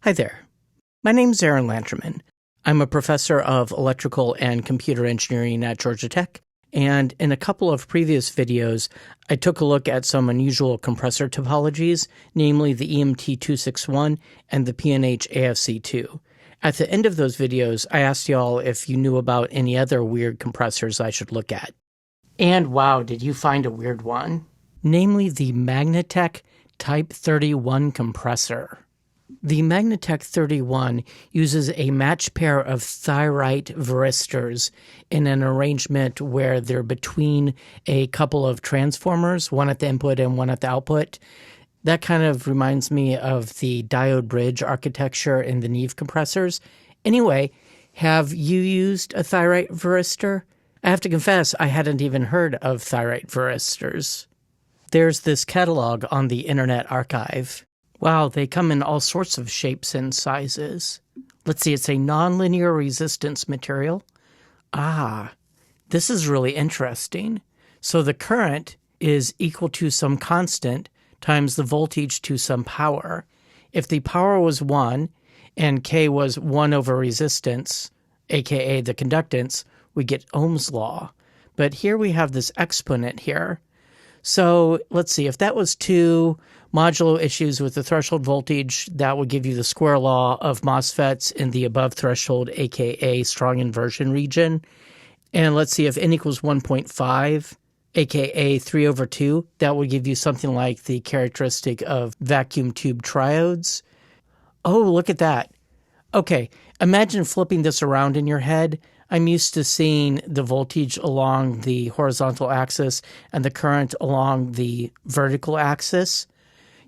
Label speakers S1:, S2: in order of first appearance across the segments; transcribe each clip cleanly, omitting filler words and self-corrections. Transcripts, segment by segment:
S1: Hi there. My name's Aaron Lanterman. I'm a professor of electrical and computer engineering at Georgia Tech, and in a couple of previous videos, I took a look at some unusual compressor topologies, namely the EMT261 and the PNH AFC2. At the end of those videos, I asked y'all if you knew about any other weird compressors I should look at. And wow, did you find a weird one? Namely the Magna-Tech Type 31 compressor. The Magna-Tech 31 uses a matched pair of Thyrite Varistors in an arrangement where they're between a couple of transformers, one at the input and one at the output. That kind of reminds me of the diode bridge architecture in the Neve compressors. Anyway, have you used a Thyrite Varistor? I have to confess, I hadn't even heard of Thyrite Varistors. There's this catalog on the Internet Archive. Wow, they come in all sorts of shapes and sizes. Let's see, it's a nonlinear resistance material. Ah, this is really interesting. So the current is equal to some constant times the voltage to some power. If the power was 1 and K was 1 over resistance, aka the conductance, we get Ohm's law. But here we have this exponent here. So let's see, if that was 2 modulo issues with the threshold voltage, that would give you the square law of MOSFETs in the above threshold, aka strong inversion region. And let's see, if n equals 1.5, aka 3 over 2, that would give you something like the characteristic of vacuum tube triodes. Oh, look at that. Okay, imagine flipping this around in your head. I'm used to seeing the voltage along the horizontal axis and the current along the vertical axis.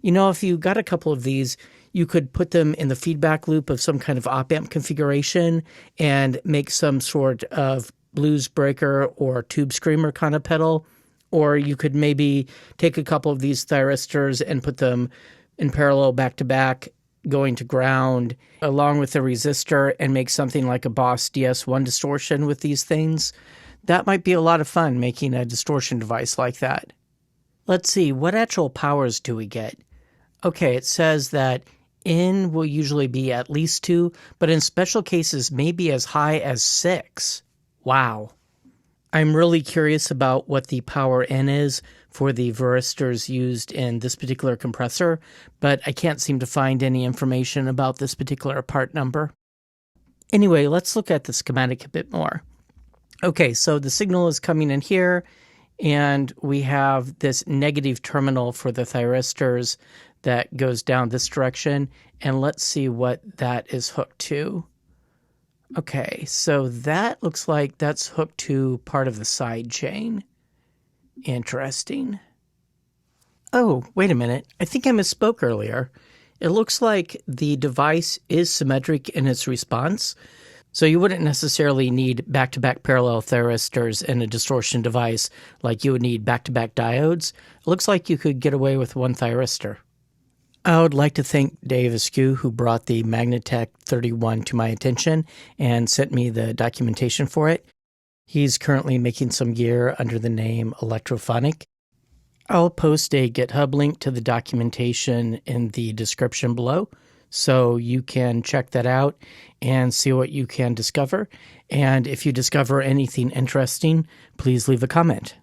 S1: You know, if you got a couple of these, you could put them in the feedback loop of some kind of op-amp configuration and make some sort of blues breaker or tube screamer kind of pedal. Or you could maybe take a couple of these thyristors and put them in parallel back-to-back, going to ground, along with a resistor, and make something like a Boss DS1 distortion with these things. That might be a lot of fun, making a distortion device like that. Let's see, what actual powers do we get? Okay, it says that N will usually be at least 2, but in special cases maybe as high as 6. Wow. I'm really curious about what the power N is for the varistors used in this particular compressor, but I can't seem to find any information about this particular part number. Anyway, let's look at the schematic a bit more. Okay, so the signal is coming in here, and we have this negative terminal for the thyristors that goes down this direction, and let's see what that is hooked to. Okay, so that looks like that's hooked to part of the side chain. Interesting. Oh, wait a minute. I think I misspoke earlier. It looks like the device is symmetric in its response, so you wouldn't necessarily need back-to-back parallel thyristors in a distortion device like you would need back-to-back diodes. It looks like you could get away with one thyristor. I would like to thank Dave Askew, who brought the Magna-Tech 31 to my attention and sent me the documentation for it. He's currently making some gear under the name Electrophonic. I'll post a GitHub link to the documentation in the description below, so you can check that out and see what you can discover. And if you discover anything interesting, please leave a comment.